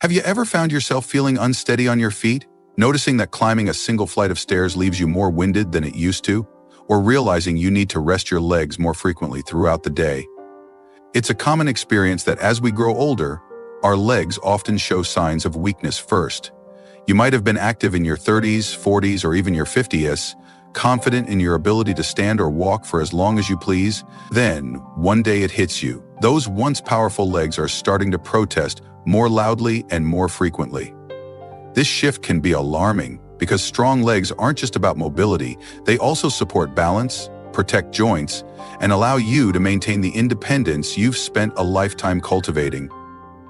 Have you ever found yourself feeling unsteady on your feet? Noticing that climbing a single flight of stairs leaves you more winded than it used to? Or realizing you need to rest your legs more frequently throughout the day? It's a common experience that as we grow older, our legs often show signs of weakness first. You might have been active in your 30s, 40s, or even your 50s, confident in your ability to stand or walk for as long as you please. Then, one day it hits you. Those once powerful legs are starting to protest more loudly and more frequently. This shift can be alarming because strong legs aren't just about mobility, they also support balance, protect joints, and allow you to maintain the independence you've spent a lifetime cultivating.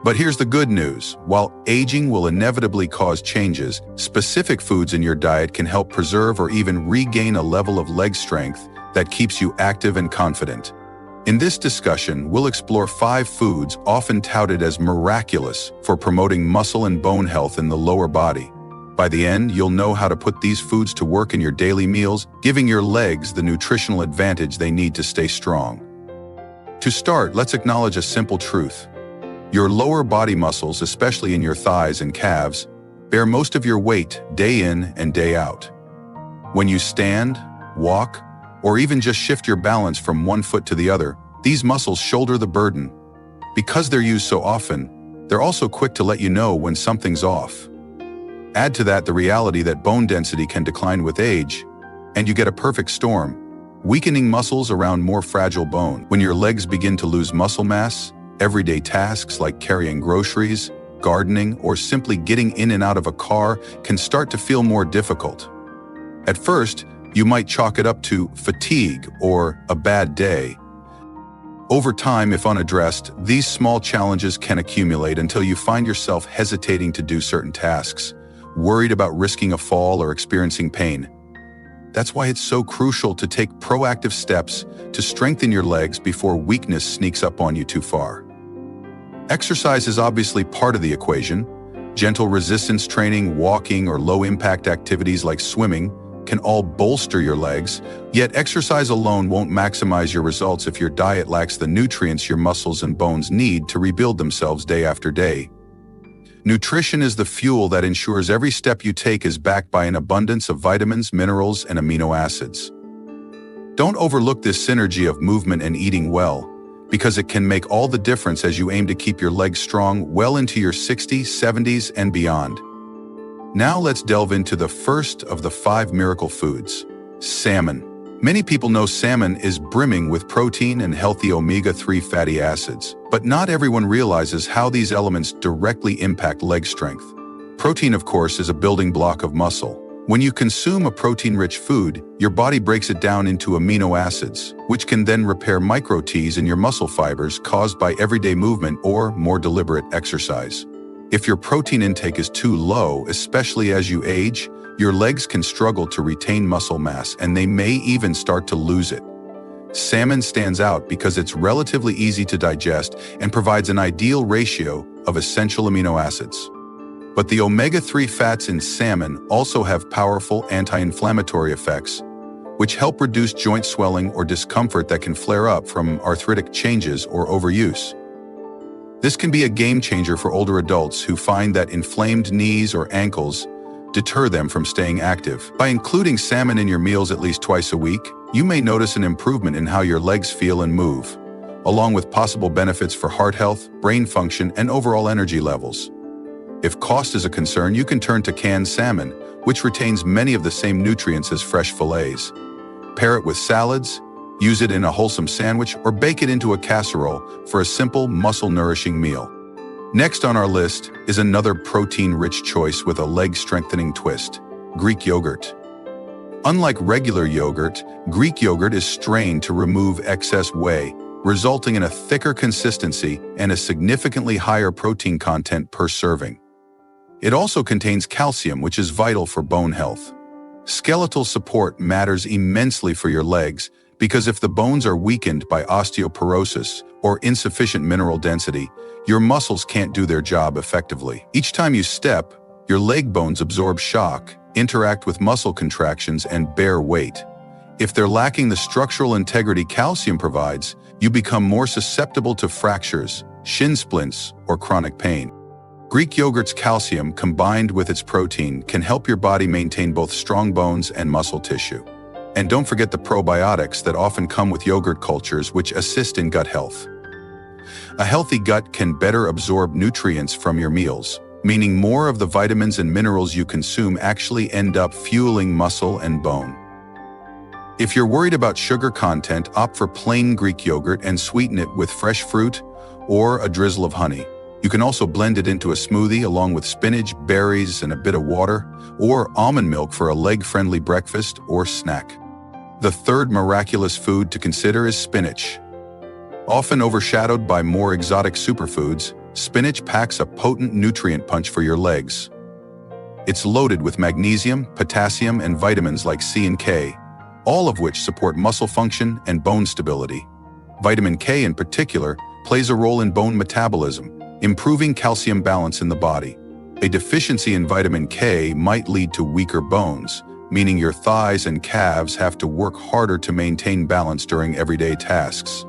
But here's the good news. While aging will inevitably cause changes, specific foods in your diet can help preserve or even regain a level of leg strength that keeps you active and confident. In this discussion, we'll explore 5 foods often touted as miraculous for promoting muscle and bone health in the lower body. By the end, you'll know how to put these foods to work in your daily meals, giving your legs the nutritional advantage they need to stay strong. To start, let's acknowledge a simple truth. Your lower body muscles, especially in your thighs and calves, bear most of your weight day in and day out. When you stand, walk, or even just shift your balance from one foot to the other, these muscles shoulder the burden. Because they're used so often, they're also quick to let you know when something's off. Add to that the reality that bone density can decline with age, and you get a perfect storm, weakening muscles around more fragile bone. When your legs begin to lose muscle mass, everyday tasks like carrying groceries, gardening, or simply getting in and out of a car can start to feel more difficult. At first, you might chalk it up to fatigue or a bad day. Over time, if unaddressed, these small challenges can accumulate until you find yourself hesitating to do certain tasks, worried about risking a fall or experiencing pain. That's why it's so crucial to take proactive steps to strengthen your legs before weakness sneaks up on you too far. Exercise is obviously part of the equation. Gentle resistance training, walking, or low-impact activities like swimming can all bolster your legs, yet exercise alone won't maximize your results if your diet lacks the nutrients your muscles and bones need to rebuild themselves day after day. Nutrition is the fuel that ensures every step you take is backed by an abundance of vitamins, minerals, and amino acids. Don't overlook this synergy of movement and eating well, because it can make all the difference as you aim to keep your legs strong well into your 60s, 70s, and beyond. Now let's delve into the first of the 5 miracle foods, salmon. Many people know salmon is brimming with protein and healthy omega-3 fatty acids, but not everyone realizes how these elements directly impact leg strength. Protein, of course, is a building block of muscle. When you consume a protein-rich food, your body breaks it down into amino acids, which can then repair micro-tears in your muscle fibers caused by everyday movement or more deliberate exercise. If your protein intake is too low, especially as you age, your legs can struggle to retain muscle mass and they may even start to lose it. Salmon stands out because it's relatively easy to digest and provides an ideal ratio of essential amino acids. But the omega-3 fats in salmon also have powerful anti-inflammatory effects, which help reduce joint swelling or discomfort that can flare up from arthritic changes or overuse. This can be a game changer for older adults who find that inflamed knees or ankles deter them from staying active. By including salmon in your meals at least twice a week, you may notice an improvement in how your legs feel and move, along with possible benefits for heart health, brain function, and overall energy levels. If cost is a concern, you can turn to canned salmon, which retains many of the same nutrients as fresh fillets. Pair it with salads, use it in a wholesome sandwich, or bake it into a casserole for a simple, muscle-nourishing meal. Next on our list is another protein-rich choice with a leg-strengthening twist, Greek yogurt. Unlike regular yogurt, Greek yogurt is strained to remove excess whey, resulting in a thicker consistency and a significantly higher protein content per serving. It also contains calcium, which is vital for bone health. Skeletal support matters immensely for your legs because if the bones are weakened by osteoporosis or insufficient mineral density, your muscles can't do their job effectively. Each time you step, your leg bones absorb shock, interact with muscle contractions, and bear weight. If they're lacking the structural integrity calcium provides, you become more susceptible to fractures, shin splints, or chronic pain. Greek yogurt's calcium, combined with its protein, can help your body maintain both strong bones and muscle tissue. And don't forget the probiotics that often come with yogurt cultures, which assist in gut health. A healthy gut can better absorb nutrients from your meals, meaning more of the vitamins and minerals you consume actually end up fueling muscle and bone. If you're worried about sugar content, opt for plain Greek yogurt and sweeten it with fresh fruit or a drizzle of honey. You can also blend it into a smoothie along with spinach, berries, and a bit of water, or almond milk for a leg-friendly breakfast or snack. The third miraculous food to consider is spinach. Often overshadowed by more exotic superfoods, spinach packs a potent nutrient punch for your legs. It's loaded with magnesium, potassium, and vitamins like C and K, all of which support muscle function and bone stability. Vitamin K in particular plays a role in bone metabolism, improving calcium balance in the body. A deficiency in vitamin K might lead to weaker bones, meaning your thighs and calves have to work harder to maintain balance during everyday tasks.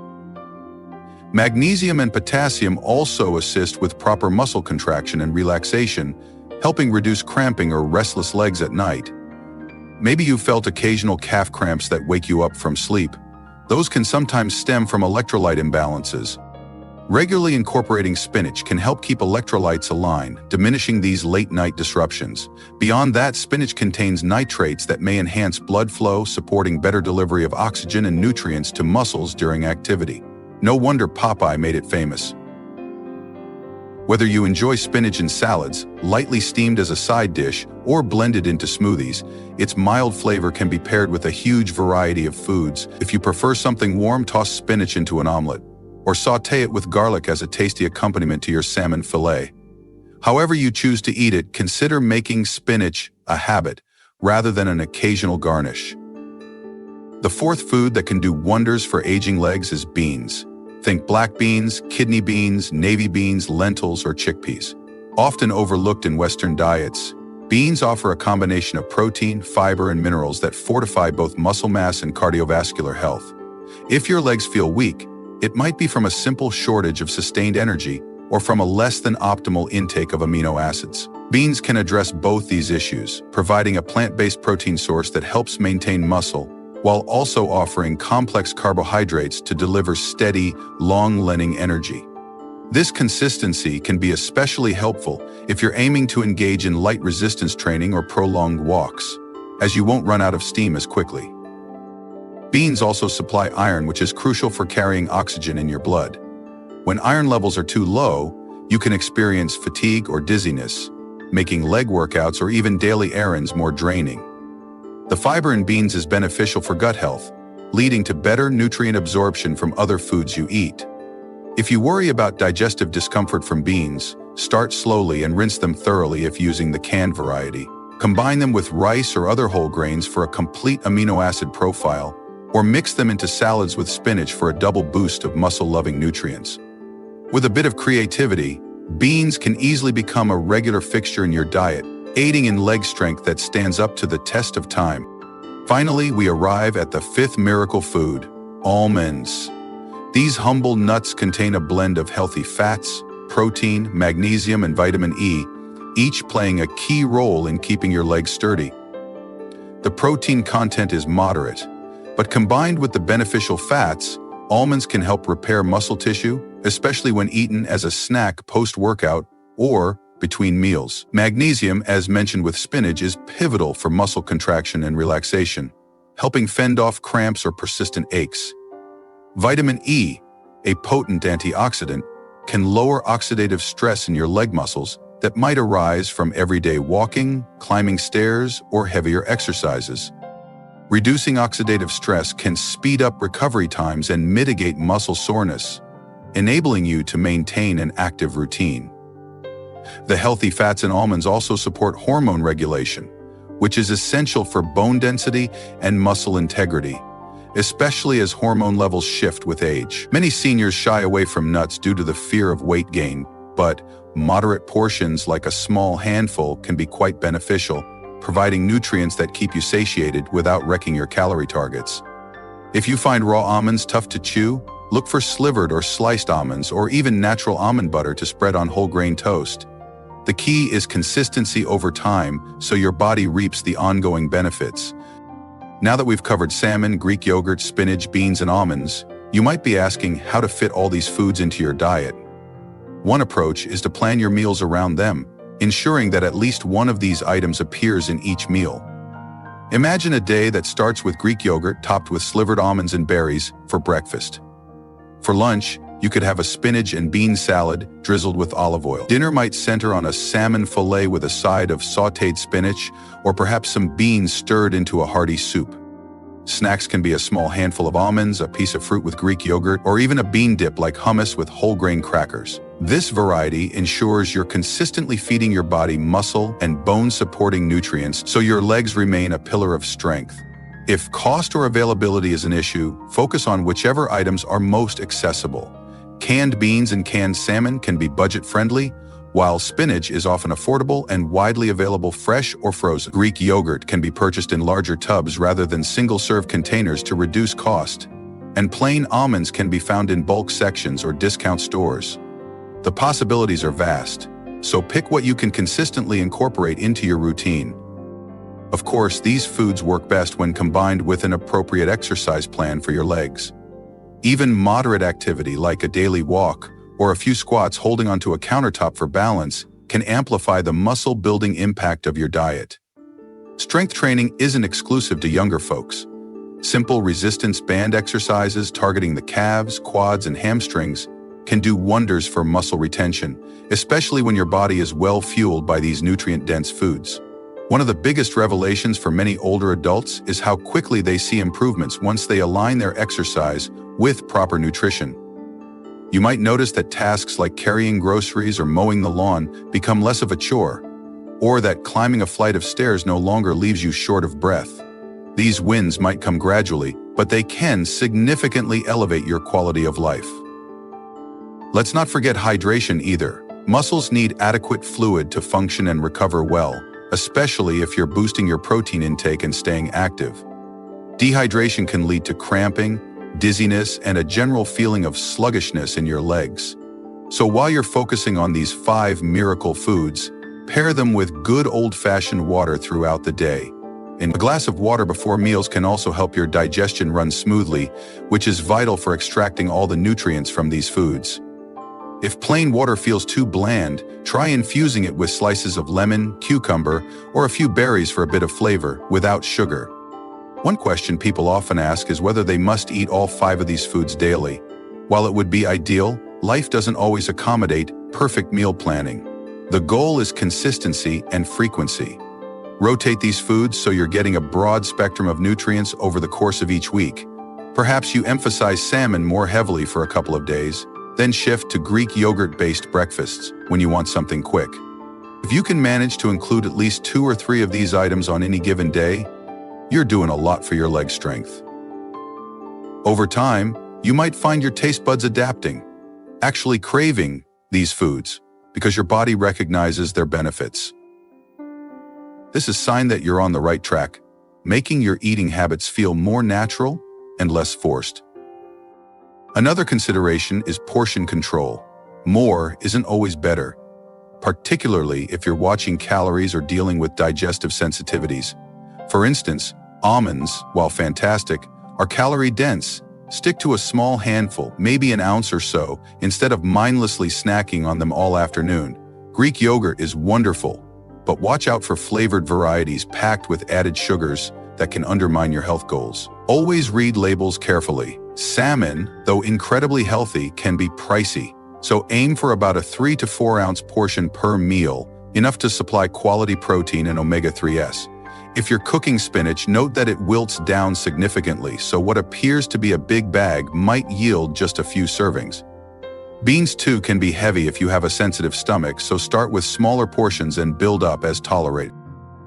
Magnesium and potassium also assist with proper muscle contraction and relaxation, helping reduce cramping or restless legs at night. Maybe you felt occasional calf cramps that wake you up from sleep. Those can sometimes stem from electrolyte imbalances. Regularly incorporating spinach can help keep electrolytes aligned, diminishing these late-night disruptions. Beyond that, spinach contains nitrates that may enhance blood flow, supporting better delivery of oxygen and nutrients to muscles during activity. No wonder Popeye made it famous. Whether you enjoy spinach in salads, lightly steamed as a side dish, or blended into smoothies, its mild flavor can be paired with a huge variety of foods. If you prefer something warm, toss spinach into an omelet, or sauté it with garlic as a tasty accompaniment to your salmon fillet. However you choose to eat it, consider making spinach a habit rather than an occasional garnish. The fourth food that can do wonders for aging legs is beans. Think black beans, kidney beans, navy beans, lentils, or chickpeas. Often overlooked in Western diets, beans offer a combination of protein, fiber, and minerals that fortify both muscle mass and cardiovascular health. If your legs feel weak, it might be from a simple shortage of sustained energy or from a less than optimal intake of amino acids. Beans can address both these issues, providing a plant-based protein source that helps maintain muscle, while also offering complex carbohydrates to deliver steady, long-lasting energy. This consistency can be especially helpful if you're aiming to engage in light resistance training or prolonged walks, as you won't run out of steam as quickly. Beans also supply iron, which is crucial for carrying oxygen in your blood. When iron levels are too low, you can experience fatigue or dizziness, making leg workouts or even daily errands more draining. The fiber in beans is beneficial for gut health, leading to better nutrient absorption from other foods you eat. If you worry about digestive discomfort from beans, start slowly and rinse them thoroughly if using the canned variety. Combine them with rice or other whole grains for a complete amino acid profile, or mix them into salads with spinach for a double boost of muscle-loving nutrients. With a bit of creativity, beans can easily become a regular fixture in your diet, aiding in leg strength that stands up to the test of time. Finally, we arrive at the fifth miracle food, almonds. These humble nuts contain a blend of healthy fats, protein, magnesium, and vitamin E, each playing a key role in keeping your legs sturdy. The protein content is moderate, but combined with the beneficial fats, almonds can help repair muscle tissue, especially when eaten as a snack post-workout or between meals. Magnesium, as mentioned with spinach, is pivotal for muscle contraction and relaxation, helping fend off cramps or persistent aches. Vitamin E, a potent antioxidant, can lower oxidative stress in your leg muscles that might arise from everyday walking, climbing stairs, or heavier exercises. Reducing oxidative stress can speed up recovery times and mitigate muscle soreness, enabling you to maintain an active routine. The healthy fats in almonds also support hormone regulation, which is essential for bone density and muscle integrity, especially as hormone levels shift with age. Many seniors shy away from nuts due to the fear of weight gain, but moderate portions like a small handful can be quite beneficial, providing nutrients that keep you satiated without wrecking your calorie targets. If you find raw almonds tough to chew, look for slivered or sliced almonds or even natural almond butter to spread on whole grain toast. The key is consistency over time so your body reaps the ongoing benefits. Now that we've covered salmon, Greek yogurt, spinach, beans, and almonds, you might be asking how to fit all these foods into your diet. One approach is to plan your meals around them, ensuring that at least one of these items appears in each meal. Imagine a day that starts with Greek yogurt topped with slivered almonds and berries for breakfast. For lunch, you could have a spinach and bean salad drizzled with olive oil. Dinner might center on a salmon fillet with a side of sautéed spinach, or perhaps some beans stirred into a hearty soup. Snacks can be a small handful of almonds, a piece of fruit with Greek yogurt, or even a bean dip like hummus with whole grain crackers. This variety ensures you're consistently feeding your body muscle and bone-supporting nutrients so your legs remain a pillar of strength. If cost or availability is an issue, focus on whichever items are most accessible. Canned beans and canned salmon can be budget-friendly, while spinach is often affordable and widely available fresh or frozen. Greek yogurt can be purchased in larger tubs rather than single-serve containers to reduce cost. And plain almonds can be found in bulk sections or discount stores. The possibilities are vast, so pick what you can consistently incorporate into your routine. Of course, these foods work best when combined with an appropriate exercise plan for your legs. Even moderate activity like a daily walk or a few squats holding onto a countertop for balance can amplify the muscle-building impact of your diet. Strength training isn't exclusive to younger folks. Simple resistance band exercises targeting the calves, quads, and hamstrings can do wonders for muscle retention, especially when your body is well-fueled by these nutrient-dense foods. One of the biggest revelations for many older adults is how quickly they see improvements once they align their exercise with proper nutrition. You might notice that tasks like carrying groceries or mowing the lawn become less of a chore, or that climbing a flight of stairs no longer leaves you short of breath. These wins might come gradually, but they can significantly elevate your quality of life. Let's not forget hydration either. Muscles need adequate fluid to function and recover well, especially if you're boosting your protein intake and staying active. Dehydration can lead to cramping, dizziness, and a general feeling of sluggishness in your legs. So while you're focusing on these 5 miracle foods, pair them with good old-fashioned water throughout the day. And a glass of water before meals can also help your digestion run smoothly, which is vital for extracting all the nutrients from these foods. If plain water feels too bland, try infusing it with slices of lemon, cucumber, or a few berries for a bit of flavor, without sugar. One question people often ask is whether they must eat all 5 of these foods daily. While it would be ideal, life doesn't always accommodate perfect meal planning. The goal is consistency and frequency. Rotate these foods so you're getting a broad spectrum of nutrients over the course of each week. Perhaps you emphasize salmon more heavily for a couple of days, then shift to Greek yogurt-based breakfasts when you want something quick. If you can manage to include at least 2 or 3 of these items on any given day, you're doing a lot for your leg strength. Over time, you might find your taste buds adapting, actually craving these foods because your body recognizes their benefits. This is a sign that you're on the right track, making your eating habits feel more natural and less forced. Another consideration is portion control. More isn't always better, particularly if you're watching calories or dealing with digestive sensitivities. For instance, almonds, while fantastic, are calorie-dense. Stick to a small handful, maybe an ounce or so, instead of mindlessly snacking on them all afternoon. Greek yogurt is wonderful, but watch out for flavored varieties packed with added sugars that can undermine your health goals. Always read labels carefully. Salmon, though incredibly healthy, can be pricey, so aim for about a 3 to 4 ounce portion per meal, enough to supply quality protein and omega-3s. If you're cooking spinach, note that it wilts down significantly, so what appears to be a big bag might yield just a few servings. Beans too can be heavy if you have a sensitive stomach, so start with smaller portions and build up as tolerated.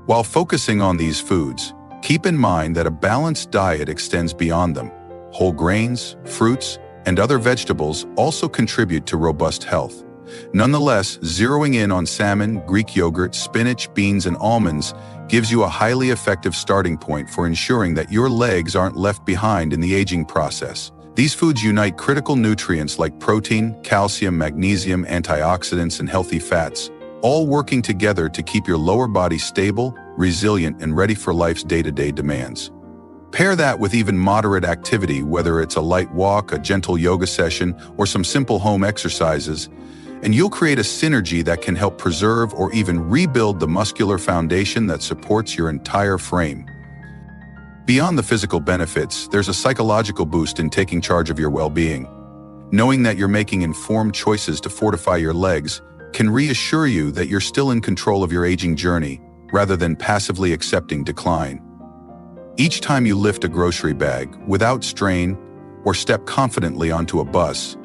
While focusing on these foods, keep in mind that a balanced diet extends beyond them. Whole grains, fruits, and other vegetables also contribute to robust health. Nonetheless, zeroing in on salmon, Greek yogurt, spinach, beans, and almonds gives you a highly effective starting point for ensuring that your legs aren't left behind in the aging process. These foods unite critical nutrients like protein, calcium, magnesium, antioxidants, and healthy fats, all working together to keep your lower body stable, resilient, and ready for life's day-to-day demands. Pair that with even moderate activity, whether it's a light walk, a gentle yoga session, or some simple home exercises, and you'll create a synergy that can help preserve or even rebuild the muscular foundation that supports your entire frame. Beyond the physical benefits, there's a psychological boost in taking charge of your well-being. Knowing that you're making informed choices to fortify your legs can reassure you that you're still in control of your aging journey, rather than passively accepting decline. Each time you lift a grocery bag without strain or step confidently onto a bus,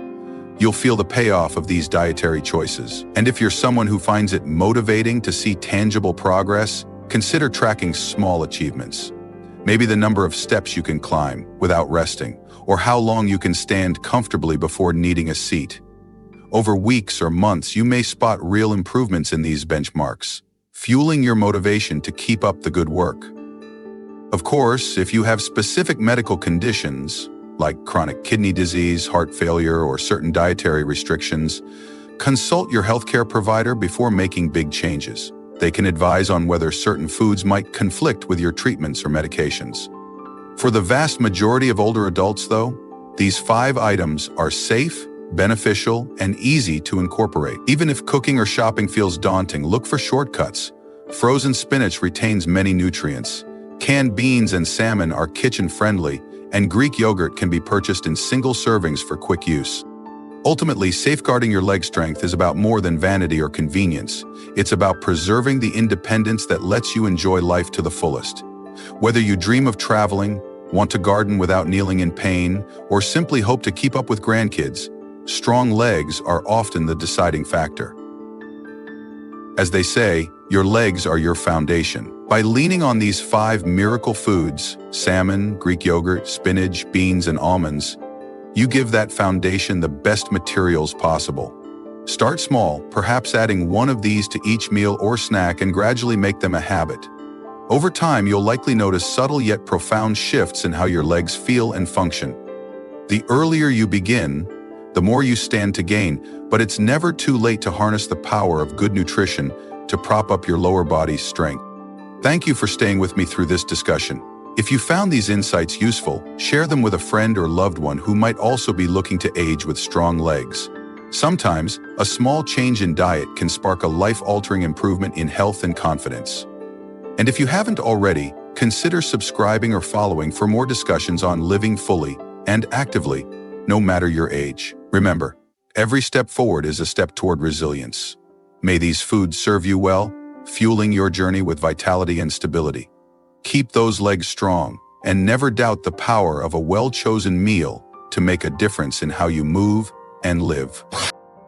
you'll feel the payoff of these dietary choices. And if you're someone who finds it motivating to see tangible progress, consider tracking small achievements. Maybe the number of steps you can climb without resting, or how long you can stand comfortably before needing a seat. Over weeks or months, you may spot real improvements in these benchmarks, fueling your motivation to keep up the good work. Of course, if you have specific medical conditions, like chronic kidney disease, heart failure, or certain dietary restrictions, consult your healthcare provider before making big changes. They can advise on whether certain foods might conflict with your treatments or medications. For the vast majority of older adults, though, these 5 items are safe, beneficial, and easy to incorporate. Even if cooking or shopping feels daunting, look for shortcuts. Frozen spinach retains many nutrients. Canned beans and salmon are kitchen-friendly, and Greek yogurt can be purchased in single servings for quick use. Ultimately, safeguarding your leg strength is about more than vanity or convenience. It's about preserving the independence that lets you enjoy life to the fullest. Whether you dream of traveling, want to garden without kneeling in pain, or simply hope to keep up with grandkids, strong legs are often the deciding factor. As they say, your legs are your foundation. By leaning on these 5 miracle foods, salmon, Greek yogurt, spinach, beans, and almonds, you give that foundation the best materials possible. Start small, perhaps adding one of these to each meal or snack, and gradually make them a habit. Over time, you'll likely notice subtle yet profound shifts in how your legs feel and function. The earlier you begin, the more you stand to gain, but it's never too late to harness the power of good nutrition to prop up your lower body's strength. Thank you for staying with me through this discussion. If you found these insights useful, share them with a friend or loved one who might also be looking to age with strong legs. Sometimes, a small change in diet can spark a life-altering improvement in health and confidence. And if you haven't already, consider subscribing or following for more discussions on living fully and actively, no matter your age. Remember, every step forward is a step toward resilience. May these foods serve you well, fueling your journey with vitality and stability. Keep those legs strong, and never doubt the power of a well-chosen meal to make a difference in how you move and live.